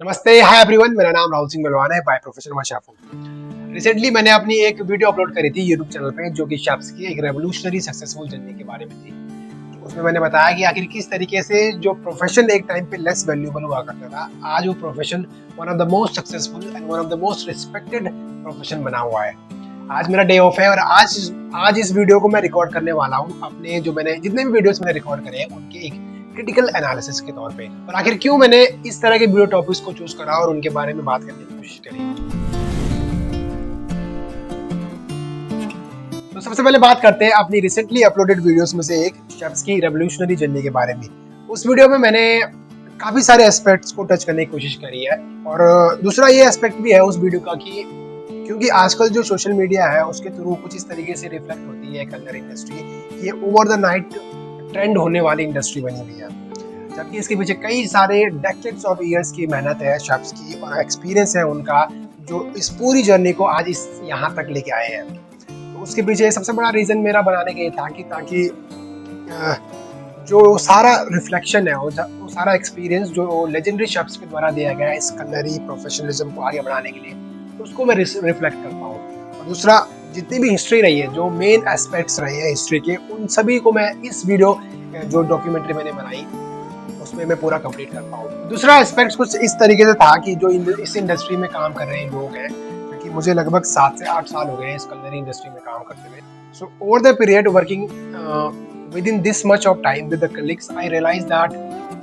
नमस्ते, hi everyone. मेरा नाम राहुल सिंह बलवान है, बाय प्रोफेशन मैं शेफ हूँ। रिसेंटली मैंने अपनी एक वीडियो अपलोड करी थी यूट्यूब चैनल पे, जो कि शेफ्स की एक रेवोल्यूशनरी सक्सेसफुल जर्नी के बारे में थी। तो उसमें मैंने बताया कि आखिर किस तरीके से जो प्रोफेशन एक टाइम पे लेस वैल्यूएबल हुआ करता था, आज वो profession one of the most successful and one of the most respected profession बना हुआ है। आज मेरा डे ऑफ है और आज इस वीडियो को मैं रिकॉर्ड करने वाला हूँ अपने जो मैंने जितने भी वीडियोस मैंने रिकॉर्ड करे हैं उनके एक क्रिटिकल एनालिसिस के तौर पे। और आखिर क्यों मैंने इस तरह के वीडियो टॉपिक्स को चूज करा और उनके बारे में बात करने की कोशिश करी। तो सबसे पहले बात करते हैं अपनी रिसेंटली अपलोडेड वीडियोस में से एक शेफ्स की रेवोल्यूशनरी जर्नी के बारे में। उस वीडियो में मैंने काफी सारे एस्पेक्ट्स को टच करने की कोशिश करी है और दूसरा ये एस्पेक्ट भी है उस वीडियो का कि क्योंकि आजकल जो सोशल मीडिया है उसके थ्रू कुछ इस तरीके से रिफ्लेक्ट होती है कलर इंडस्ट्री, ये ओवर द नाइट ट्रेंड होने वाली इंडस्ट्री बनी हुई है, जबकि इसके पीछे कई सारे डेकेड्स ऑफ इयर्स की मेहनत है शेफ्स की और एक्सपीरियंस है उनका, जो इस पूरी जर्नी को आज इस यहाँ तक लेके आए हैं। तो उसके पीछे सबसे बड़ा रीजन मेरा बनाने का ये था कि ताकि जो सारा रिफ्लेक्शन है वो सारा एक्सपीरियंस जो लेजेंडरी शेफ्स के द्वारा दिया गया है इस कलरी प्रोफेशनलिज्म को आगे बढ़ाने के लिए, तो उसको मैं रिफ्लेक्ट कर पाऊँ। और दूसरा, जितनी भी हिस्ट्री रही है, जो मेन एस्पेक्ट्स रहे हैं हिस्ट्री के, उन सभी को मैं इस वीडियो जो डॉक्यूमेंट्री मैंने बनाई उसमें मैं पूरा कंप्लीट कर पाऊँ। दूसरा एस्पेक्ट कुछ इस तरीके से था कि जो इस इंडस्ट्री में काम कर रहे लोग हैं, क्योंकि मुझे लगभग 7 से 8 साल हो गए हैं इस कलरी इंडस्ट्री में काम करते हुए। So over the period working within this much of time with the colleagues, I realized that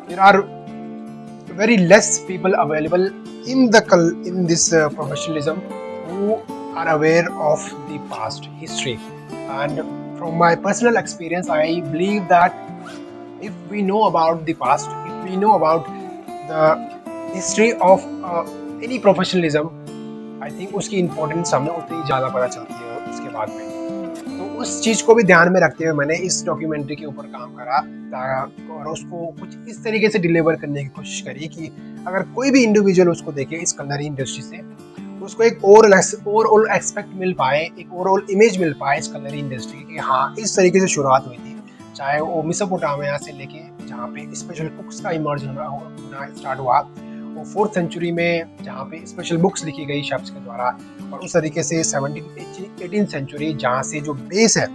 there are very less people available in this professionalism who are aware of the past history. And from my personal experience, I believe that if we know about the past, if we know about the history of any professionalism, I think उसकी importance हमें उतनी ज़्यादा पता चलती है उसके बाद में। तो उस चीज़ को भी ध्यान में रखते हुए मैंने इस डॉक्यूमेंट्री के ऊपर काम करा और उसको कुछ इस तरीके से डिलीवर करने की कोशिश करी कि अगर कोई भी इंडिविजुअल उसको देखे इस कलरी इंडस्ट्री से, तो उसको एक ओवरऑल एक्सपेक्ट मिल पाए, एक ओवरऑल इमेज मिल पाए इस कलरी इंडस्ट्री की। हाँ, इस तरीके से शुरुआत हुई थी, चाहे वो मेसोपोटामिया से लेके जहाँ पे स्पेशल कुक्स का इमर्ज होना स्टार्ट हुआ, वो 4th सेंचुरी में जहाँ पे स्पेशल बुक्स लिखी गई शेफ्स के द्वारा, और उस तरीके से 18th सेंचुरी जहाँ से जो बेस है,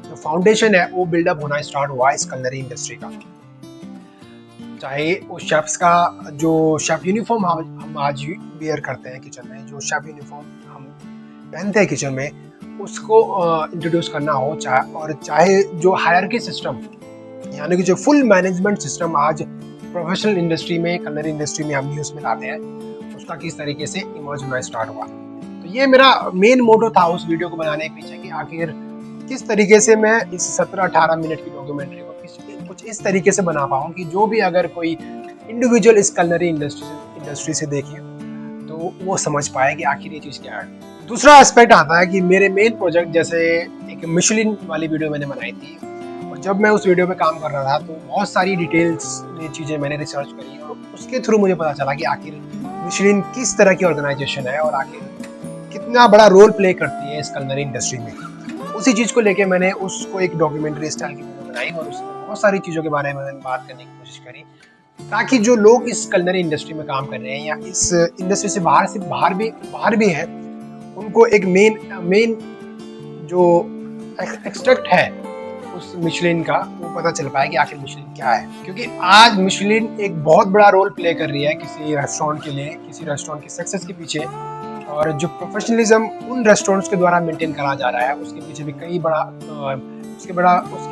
जो फाउंडेशन है, वो बिल्डअप होना स्टार्ट हुआ इस कलरी इंडस्ट्री का। चाहे वो शेफ्स का जो शेफ यूनिफॉर्म हम आज वेयर करते हैं किचन में, जो शेफ यूनिफॉर्म हम पहनते हैं किचन में, उसको इंट्रोड्यूस करना हो, चाहे जो हायरार्की सिस्टम, यानी कि जो फुल मैनेजमेंट सिस्टम आज प्रोफेशनल इंडस्ट्री में, कलरी इंडस्ट्री में हम यूज में लाते हैं, उसका किस तरीके से इमर्ज होना स्टार्ट हुआ। तो ये मेरा मेन मोटो था उस वीडियो को बनाने के पीछे कि आखिर किस तरीके से मैं इस 17-18 मिनट की डॉक्यूमेंट्री को कुछ इस तरीके से बना पाऊँ कि जो भी अगर कोई इंडिविजुअल इस कलरी इंडस्ट्री से देखे तो वो समझ पाए कि आखिर ये चीज़ क्या है। दूसरा एस्पेक्ट आता है कि मेरे मेन प्रोजेक्ट, जैसे एक मिशेलिन वाली वीडियो मैंने बनाई थी, और जब मैं उस वीडियो पे काम कर रहा था तो बहुत सारी डिटेल्स चीज़ें मैंने रिसर्च करी और उसके थ्रू मुझे पता चला कि आखिर मिशेलिन किस तरह की ऑर्गेनाइजेशन है और आखिर कितना बड़ा रोल प्ले करती है इस कलरी इंडस्ट्री में। उसी चीज़ को लेके मैंने उसको एक डॉक्यूमेंट्री स्टाइल की वीडियो बनाई और उसमें बहुत सारी चीज़ों के बारे में मैंने बात करने की कोशिश करी, ताकि जो लोग इस कलरी इंडस्ट्री में काम कर रहे हैं या इस इंडस्ट्री से बाहर भी है, उनको एक मेन जो एक्सट्रैक्ट है उस मिशेलिन का, वो पता चल पाए कि आखिर मिशेलिन क्या है। क्योंकि आज मिशेलिन एक बहुत बड़ा रोल प्ले कर रही है किसी रेस्टोरेंट के लिए, किसी रेस्टोरेंट की सक्सेस के पीछे, और जो प्रोफेशनलिज्म उन रेस्टोरेंट्स के द्वारा मेंटेन करा जा रहा है उसके पीछे भी उसके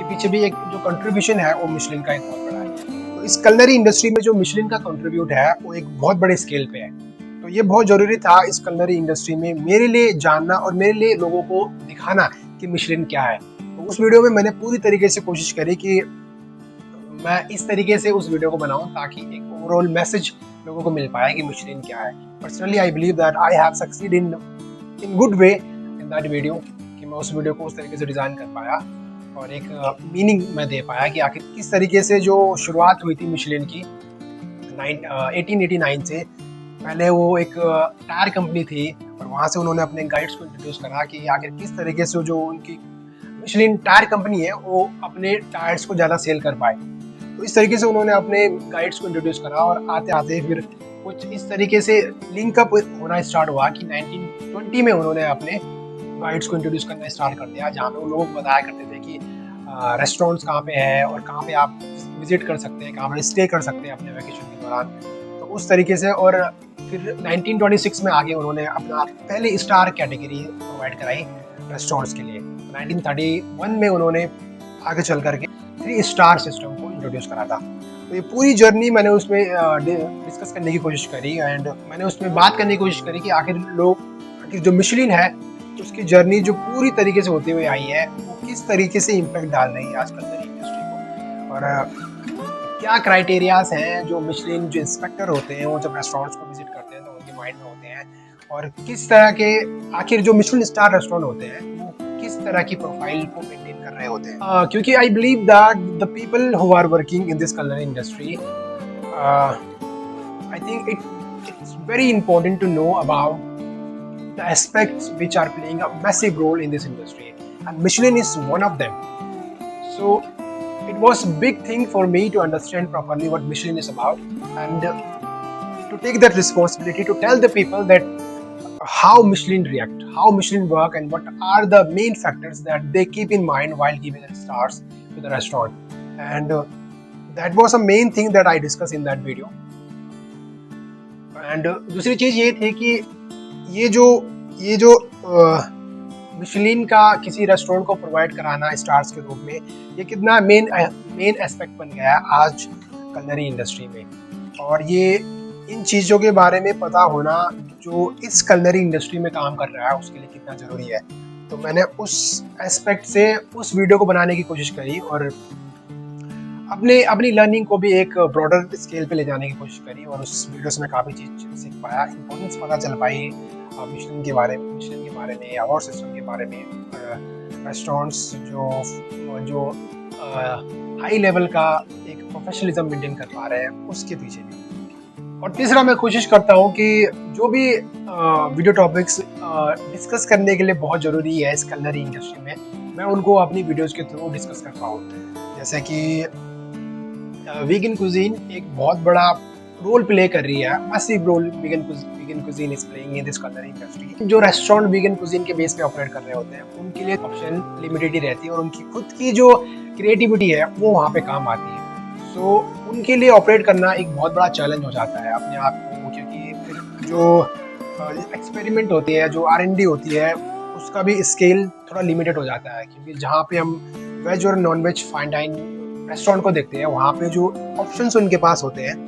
पीछे भी एक जो कंट्रीब्यूशन है वो मिशेलिन का एक बहुत बड़ा है। तो इस कलरी इंडस्ट्री में जो मिशेलिन का कंट्रीब्यूट है वो एक बहुत बड़े स्केल पे है। तो ये बहुत जरूरी था इस कलरी इंडस्ट्री में मेरे लिए जानना और मेरे लिए लोगों को दिखाना कि मिशेलिन क्या है। तो उस वीडियो में मैंने पूरी तरीके से कोशिश करी कि मैं इस तरीके से उस वीडियो को बनाऊं ताकि एक ओवरऑल मैसेज लोगों को मिल पाए कि मिशेलिन क्या है। Personally I believe that I have succeed in good way in that video, कि मैं उस वीडियो को उस तरीके से डिज़ाइन कर पाया और एक मीनिंग मैं दे पाया कि आखिर किस तरीके से जो शुरुआत हुई थी मिशेलिन की 1889 से। पहले वो एक टायर कंपनी थी और वहाँ से उन्होंने अपने गाइड्स को इंट्रोड्यूस करा कि आखिर किस तरीके से जो उनकी मिशेलिन टायर कंपनी है वो अपने टायर्स को ज़्यादा सेल कर पाए। तो इस तरीके से उन्होंने अपने गाइड्स को इंट्रोड्यूस करा और आते आते फिर कुछ इस तरीके से लिंकअप होना स्टार्ट हुआ कि 1920 में उन्होंने अपने गाइड्स को इंट्रोड्यूस करना स्टार्ट कर दिया, जहाँ पे वो लोग बताया करते थे कि रेस्टोरेंट्स कहाँ पे है और कहाँ पे आप विजिट कर सकते हैं, कहाँ पे स्टे कर सकते हैं अपने वैकेशन के दौरान। तो उस तरीके से, और फिर 1926 में आगे उन्होंने अपना पहली स्टार कैटेगरी प्रोवाइड कराई रेस्टोरेंट्स के लिए। 1931 में उन्होंने आगे चल करके 3 स्टार सिस्टम को इंट्रोड्यूस करा था। तो ये पूरी जर्नी मैंने उसमें डिस्कस करने की कोशिश करी, एंड मैंने उसमें बात करने की कोशिश करी कि आखिर जो मिशेलिन है उसकी जर्नी जो पूरी तरीके से होती हुई आई है वो किस तरीके से इम्पैक्ट डाल रही है आजकल की इंडस्ट्री को, और क्या क्राइटेरियाज हैं जो मिशेलिन जो इंस्पेक्टर होते हैं वो जब रेस्टोरेंट्स को विजिट करते हैं तो उनके माइंड में होते हैं, और किस तरह के आखिर जो मिशेलिन स्टार रेस्टोरेंट होते हैं वो किस तरह की प्रोफाइल को मेंटेन कर रहे होते हैं। क्योंकि I believe that the people who are working in this culinary industry, I think it's very important to know about the aspects which are playing a massive role in this industry, and Michelin is one of them. So it was a big thing for me to understand properly what Michelin is about, and to take that responsibility to tell the people that how Michelin react, how Michelin work, and what are the main factors that they keep in mind while giving the stars to the restaurant. And that was a main thing that I discussed in that video. And दूसरी चीज़ ये थी कि ये जो Michelin का किसी restaurant को provide कराना स्टार्स के रूप में, ये कितना मेन एस्पेक्ट बन गया है आज culinary इंडस्ट्री में, और ये इन चीज़ों के बारे में पता होना जो इस culinary इंडस्ट्री में काम कर रहा है उसके लिए कितना ज़रूरी है। तो मैंने उस एस्पेक्ट से उस वीडियो को बनाने की कोशिश करी, और अपनी लर्निंग को भी एक ब्रॉडर स्केल पे ले जाने की कोशिश करी, और उस वीडियो से मैं काफ़ी चीज़ सीख पाया, इंपॉर्टेंस पता चल पाई मिशेलिन के बारे में, अवार्ड सिस्टम के बारे में, रेस्टोरेंट्स जो हाई लेवल का एक प्रोफेशनलिज्म मेंटेन कर पा रहे हैं उसके पीछे भी। और तीसरा मैं कोशिश करता हूँ कि जो भी वीडियो टॉपिक्स डिस्कस करने के लिए बहुत ज़रूरी है इस culinary इंडस्ट्री में, मैं उनको अपनी वीडियोज़ के थ्रू डिस्कस कर पाऊँ। जैसे कि वीगन कुजीन एक बहुत बड़ा रोल प्ले कर रही है, massive role vegan cuisine is playing in this culinary industry. जो रेस्टोरेंट वीगन कुजीन के बेस पे ऑपरेट कर रहे होते हैं उनके लिए ऑप्शन लिमिटेड ही रहती है, और उनकी खुद की जो क्रिएटिविटी है वो वहाँ पे काम आती है। सो उनके लिए ऑपरेट करना एक बहुत बड़ा चैलेंज हो जाता है अपने आप को, क्योंकि फिर जो एक्सपेरिमेंट होती है, जो R&D होती है, उसका भी स्केल थोड़ा लिमिटेड हो जाता है, क्योंकि जहाँ पे हम वेज और non veg fine dine restaurant को देखते हैं वहाँ पे जो ऑप्शंस उनके पास होते हैं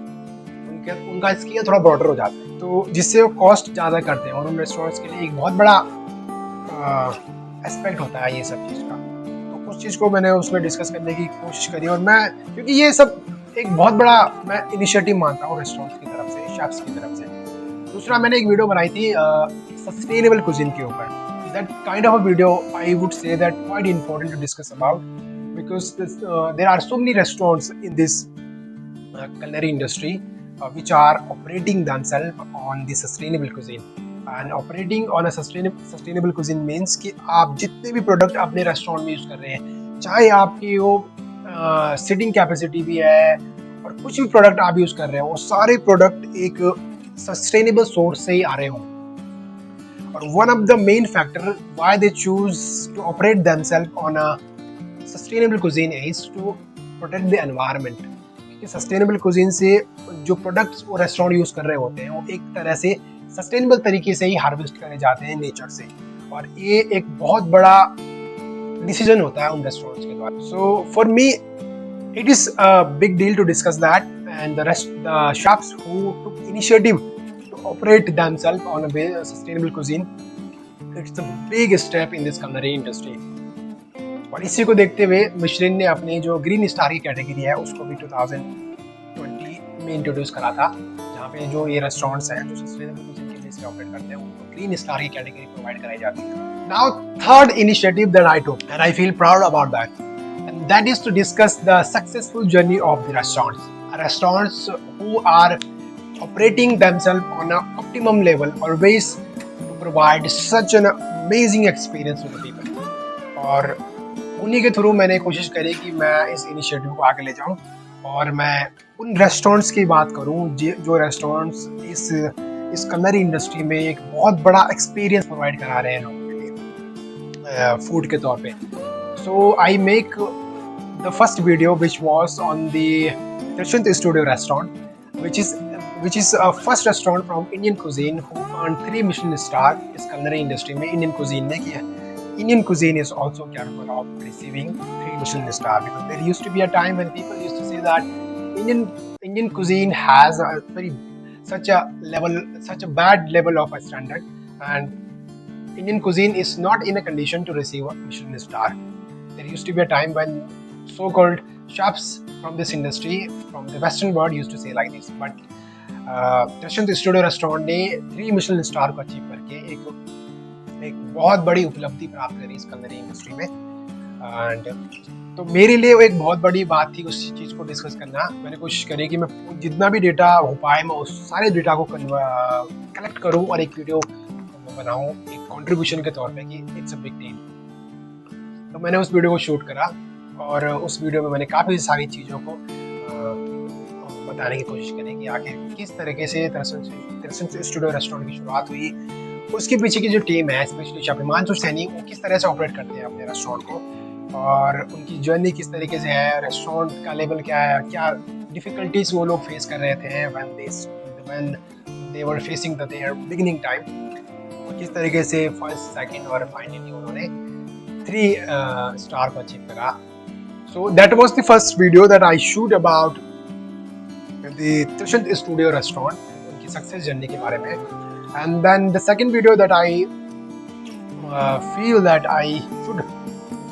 उनका स्केल थोड़ा ब्रॉडर हो जाता है, तो जिससे वो कॉस्ट ज़्यादा करते हैं, और उन रेस्टोरेंट्स के लिए एक बहुत बड़ा एस्पेक्ट होता है ये सब चीज़ का। तो उस चीज़ को मैंने उसमें डिस्कस करने की कोशिश करी, और मैं क्योंकि ये सब एक बहुत बड़ा मैं इनिशिएटिव मानता हूँ रेस्टोरेंट्स की तरफ से, शेफ्स की तरफ से। दूसरा मैंने एक वीडियो बनाई थी सस्टेनेबल कुजीन के ऊपर। That kind of a video I would say that quite important to discuss about, because there are so many restaurants in this culinary industry which are operating themselves on the sustainable cuisine, and operating on a sustainable cuisine means कि आप जितने भी product अपने restaurant में use कर रहे हैं, चाहे आपकी वो सिटिंग कैपेसिटी भी है और कुछ भी प्रोडक्ट आप यूज़ कर रहे हो, वो सारे प्रोडक्ट एक सस्टेनेबल सोर्स से ही आ रहे हों। और one of the main factor why they choose to operate themselves on a sustainable cuisine is to protect the environment, क्योंकि सस्टेनेबल कुजीन से जो प्रोडक्ट्स वो रेस्टोरेंट यूज़ कर रहे होते हैं वो एक तरह से सस्टेनेबल तरीके से ही हार्वेस्ट करे जाते हैं नेचर से, और ये एक बहुत बड़ा डिसीजन होता है उन रेस्टोरेंट्स के द्वारा। So for me it is a big deal to discuss that, and the chefs who took initiative to operate themselves on a sustainable cuisine, it's a big step in this culinary industry. और इसी को देखते हुए Michelin ने अपनी जो green star की category है उसको भी 2020 में इंट्रोड्यूस करा था, जहाँ पे जो ये रेस्टोरेंट्स हैं जो सस्टेनेबल कुजीन के बेस पे ऑपरेट करते हैं उनको ग्रीन स्टार की कैटेगरी प्रोवाइड कराई जाती है। Now third initiative that I took and I feel proud about that, and that is to discuss the successful journey of the restaurants who are operating themselves on an optimum level, always to provide such an amazing experience to the people। और उन्हीं के through मैंने कोशिश करी कि मैं इस initiative को आगे ले जाऊं, और मैं उन रेस्टोरेंट्स की बात करूं जो रेस्टोरेंट्स इस कलनरी इंडस्ट्री में एक बहुत बड़ा एक्सपीरियंस प्रोवाइड करा रहे हैं लोगों के लिए फूड के तौर पे। So I make the first video which was on the Trishant Studio restaurant, which is a first restaurant from Indian cuisine who earned 3 Michelin star इस culinary industry में Indian cuisine ने किया। Indian cuisine is also capable of receiving 3 Michelin star because there used to be a time when people used to say that Indian cuisine has such a bad level of a standard, and Indian cuisine is not in a condition to receive a Michelin star. There used to be a time when so-called chefs from this industry, from the western world, used to say like this, but Trishant Studio restaurant ने 3 Michelin star को achieve करके एक बहुत बड़ी उपलब्धि प्राप्त करी इस culinary इंडस्ट्री में। एंड तो मेरे लिए वो एक बहुत बड़ी बात थी उस चीज़ को डिस्कस करना। मैंने कोशिश करी कि मैं जितना भी डेटा हो पाए मैं उस सारे डेटा को कलेक्ट करूं और एक वीडियो बनाऊं एक कंट्रीब्यूशन के तौर पे कि इट्स अ बिग डील। तो मैंने उस वीडियो को शूट करा और उस वीडियो में मैंने काफ़ी सारी चीज़ों को बताने की कोशिश करी कि आखिर किस तरीके से Trishant स्टूडियो रेस्टोरेंट की शुरुआत हुई, उसके पीछे की जो टीम है स्पेशली शेफ हिमांशु सैनी वो किस तरह से ऑपरेट करते हैं अपने रेस्टोरेंट को और उनकी जर्नी किस तरीके से है, रेस्टोरेंट का लेवल क्या है, क्या डिफ़िकल्टीज वो लोग फेस कर रहे थे when they were facing their beginning time, किस तरीके से फर्स्ट सेकंड और फाइनली उन्होंने 3 स्टार को अचीव करा। So that was the first video that I shoot about the Trishant Studio restaurant, उनकी सक्सेस जर्नी के बारे में। And then the second video that I feel that I should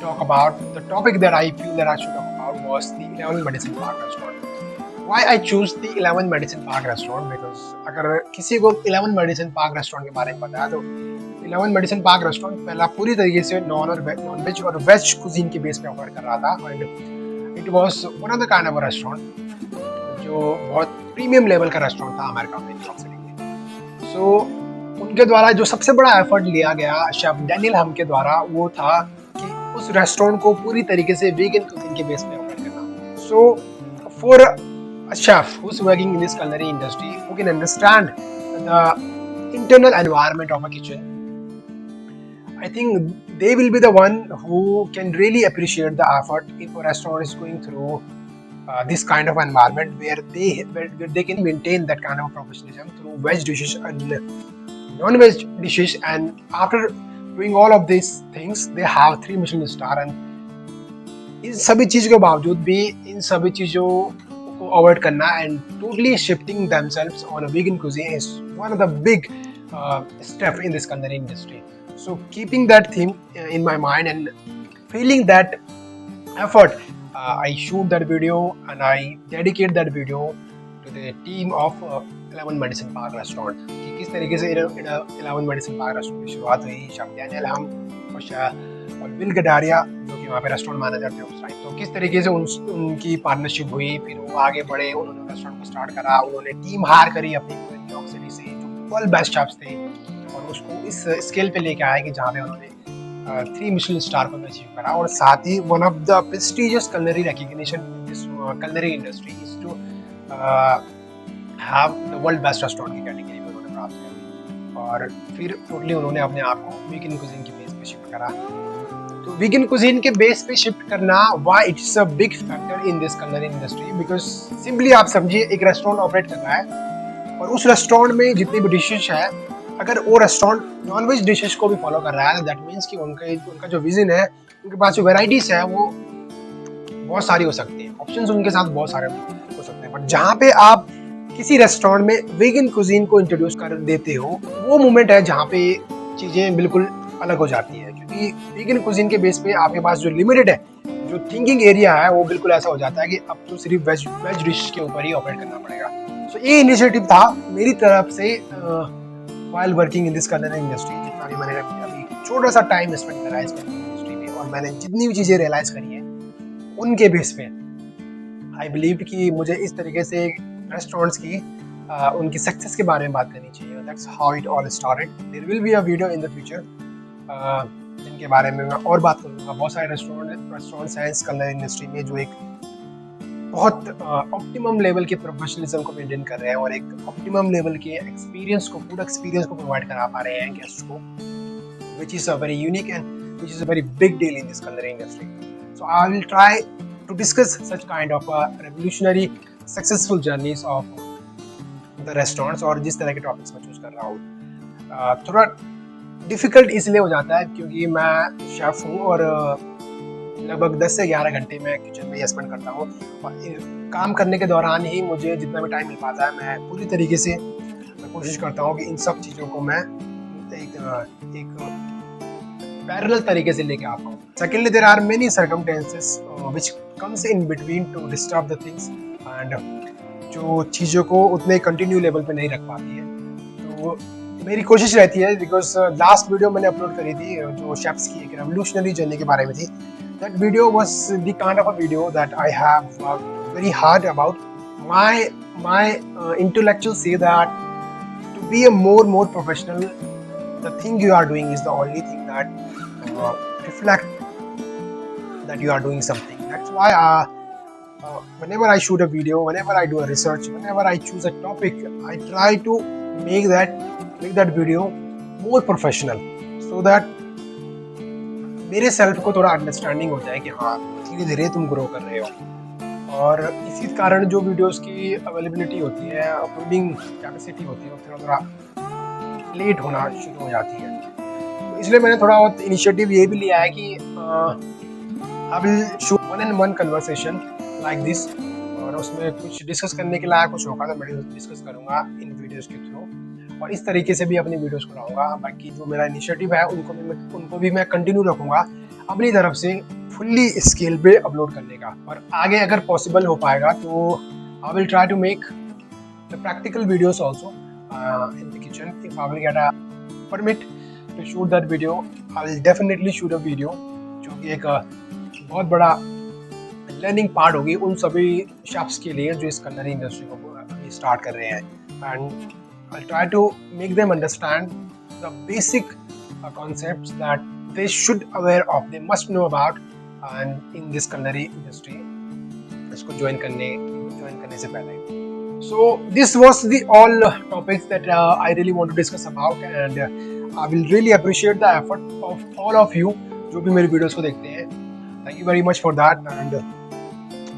talk about, the topic that I feel that I should talk about was the 11 Medicine Park restaurant. Why I choose the 11 Medicine Park restaurant? Because अगर किसी को 11 Medicine Park restaurant के बारे में पता है तो 11 medicine park restaurant पहला पूरी तरीके से नॉन वेज और वेज कुजीन के बेस पे ऑफर कर रहा था and it was one of the kind of a restaurant जो बहुत प्रीमियम लेवल का रेस्टोरेंट था अमेरिका में न्यूयॉर्क सिटी में। सो उनके द्वारा जो सबसे बड़ा एफर्ट लिया गया शेफ डैनियल हम के द्वारा वो था कि उस रेस्टोरेंट को पूरी तरीके से वीगन कुजीन के बेस पे ऑफर करना। So for a chef who is working in this culinary industry who can understand the internal environment of a kitchen, I think they will be the one who can really appreciate the effort if a restaurant is going through this kind of environment where they can maintain that kind of professionalism through veg dishes and non-veg dishes, and after doing all of these things they have 3 Michelin star। and इन सभी चीज़ों के बावजूद भी इन सभी चीज़ों को avoid करना and totally shifting themselves on a vegan cuisine is one of the big step in this culinary industry. So keeping that theme in my mind and feeling that effort, I shoot that video and I dedicate that video to the team of 11 Medicine Park restaurant कि किस तरीके से 11 Medicine Park restaurant की शुरुआत हुई chef Daniel हम और will गडारिया जो कि वहाँ पे रेस्टोरेंट मैनेजर थे उस टाइम। तो किस तरीके से उनकी पार्टनरशिप हुई, फिर वो आगे बढ़े, उन्होंने रेस्टोरेंट को स्टार्ट करा, उन्होंने टीम हायर करी अपनी न्यूयॉर्क सिटी से जो वर्ल्ड बेस्ट शेफ्स थे और उसको इस स्केल पे लेके आए कि जहाँ पे उन्होंने 3 Michelin स्टार को अचीव करा। और साथ ही one of the prestigious culinary recognition in this culinary industry is to have the world best restaurant की कैटेगरी में उन्होंने प्राप्त करी और फिर टोटली उन्होंने अपने आप को वीगन कुजीन के बेस पे शिफ्ट करा। तो वीगन कुजीन के बेस पे शिफ्ट करना why it's a big factor in this culinary industry, because simply आप समझिए एक रेस्टोरेंट ऑपरेट कर रहा है और उस रेस्टोरेंट में जितनी भी डिशेज है अगर वो रेस्टोरेंट नॉन वेज डिशेज को भी फॉलो कर रहा है दैट मीन्स कि उनका जो विजन है, उनके पास जो वेराइटीज है वो बहुत सारी हो सकती है, ऑप्शंस उनके साथ बहुत सारे हो सकते हैं। बट जहाँ पे आप किसी रेस्टोरेंट में वीगन कुजीन को इंट्रोड्यूस कर देते हो वो मोमेंट है जहाँ पे चीज़ें बिल्कुल अलग हो जाती है, क्योंकि वीगन कुजीन के बेस पे आपके पास जो लिमिटेड है, जो थिंकिंग एरिया है वो बिल्कुल ऐसा हो जाता है कि अब तो सिर्फ वेज डिश के ऊपर ही ऑपरेट करना पड़ेगा। सो ये इनिशिएटिव था मेरी तरफ से while working in this culinary industry, जितना भी मैंने अभी छोटा सा टाइम स्पेंड करा है इस इंडस्ट्री में और मैंने जितनी भी चीज़ें रियलाइज़ करी हैं उनके बेस पे आई बिलीव कि मुझे इस तरीके से रेस्टोरेंट्स की उनकी सक्सेस के बारे में बात करनी चाहिए। That's how it all started. There will be a video in the future जिनके बारे में मैं और बात करूँगा। बहुत सारे रेस्टोरेंट्स हैं इस culinary इंडस्ट्री में जो एक बहुत ऑप्टिमम लेवल के प्रोफेशनलिज्म को मेंटेन कर रहे हैं और एक ऑप्टिमम लेवल के एक्सपीरियंस को, फूड एक्सपीरियंस को प्रोवाइड करा पा रहे हैं गेस्ट को, which is a very unique and which is a very big deal in this culinary industry. So I will try to discuss such kind of revolutionary successful journeys of the restaurants और जिस तरह के topics मैं choose कर रहा हूँ। थोड़ा difficult इसलिए हो जाता है क्योंकि मैं शेफ हूँ और लगभग 10 से 11 घंटे मैं किचन में स्पेंड करता हूँ और काम करने के दौरान ही मुझे जितना भी टाइम मिल पाता है मैं पूरी तरीके से कोशिश करता हूँ कि इन सब चीज़ों को मैं एक पैरेलल तरीके से लेके आ पाऊँ। Secondly there are many circumstances which comes in between to disturb the things and जो चीज़ों को उतने कंटिन्यू लेवल पे नहीं रख पाती है। तो मेरी कोशिश रहती है, बिकॉज लास्ट वीडियो मैंने अपलोड करी थी जो शेफ्स की एक रेवोल्यूशनरी जर्नी के बारे में थी। That video was the kind of a video that I have worked very hard about my intellectual से that to be a more professional, the thing you are doing is the only thing that reflect that you are doing something. That's why whenever I shoot a video, whenever I do a research, whenever I choose a topic, I try to make that video more professional so that मेरे self को थोड़ा understanding हो जाए कि हाँ धीरे धीरे तुम ग्रो कर रहे हो। और इसी कारण जो वीडियोस की अवेलेबिलिटी होती है, अपलोडिंग कैपेसिटी होती है, वो थोड़ा लेट होना शुरू हो जाती है। तो इसलिए मैंने थोड़ा बहुत इनिशिएटिव ये भी लिया है कि I will shoot 1-on-1 conversation like this, और उसमें कुछ डिस्कस करने के लायक कुछ होगा तो मैं डिस्कस करूँगा इन वीडियोस के थ्रू, और इस तरीके से भी अपनी वीडियोस को लाऊंगा। बाकी जो मेरा इनिशिएटिव है उनको भी मैं कंटिन्यू रखूँगा अपनी तरफ से फुल्ली स्केल पे अपलोड करने का। और आगे अगर पॉसिबल हो पाएगा तो I will try to make the practical videos also in the kitchen. If I will get a permit to shoot that video, I will definitely shoot a video, जो कि एक बहुत बड़ा लर्निंग पार्ट होगी उन सभी शेफ्स के लिए जो इस culinary इंडस्ट्री को अभी स्टार्ट कर रहे हैं। And I'll try to make them understand the basic concepts that they should aware of, they must know about, and in this culinary industry इसको ज्वाइन करने से पहले। So this was the all topics that I really want to discuss about, and I will really appreciate the effort of all of you जो भी मेरी videos को देखते हैं। Thank you very much for that, and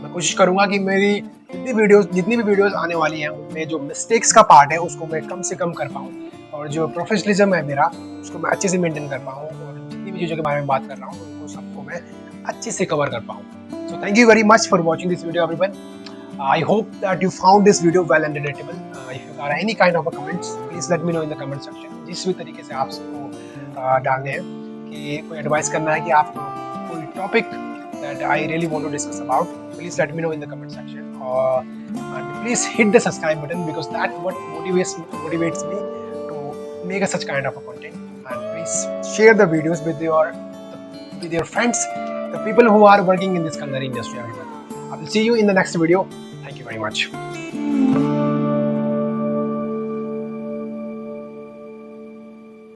मैं कोशिश करूँगा कि मेरी जितनी भी वीडियोस आने वाली हैं उनमें जो मिस्टेक्स का पार्ट है उसको मैं कम से कम कर पाऊँ, और जो प्रोफेशनलिज्म है मेरा उसको मैं अच्छे से मेंटेन कर पाऊँ, और जितनी भी चीज़ों के बारे में बात कर रहा हूँ उनको सबको मैं अच्छे से कवर कर पाऊँ। So thank you very much for watching this video everyone. I hope that you found this video well and relatable. If you are any kind of a comments, please let me know in the comment section. जिस भी तरीके से आप सबको डालने हैं कि कोई एडवाइस करना है कि आपको कोई topic that I really want to discuss about, please let me know in the comment section, and please hit the subscribe button because that what motivates me to make such kind of a content. And please share the videos with your friends, the people who are working in this culinary industry. I will see you in the next video. Thank you very much.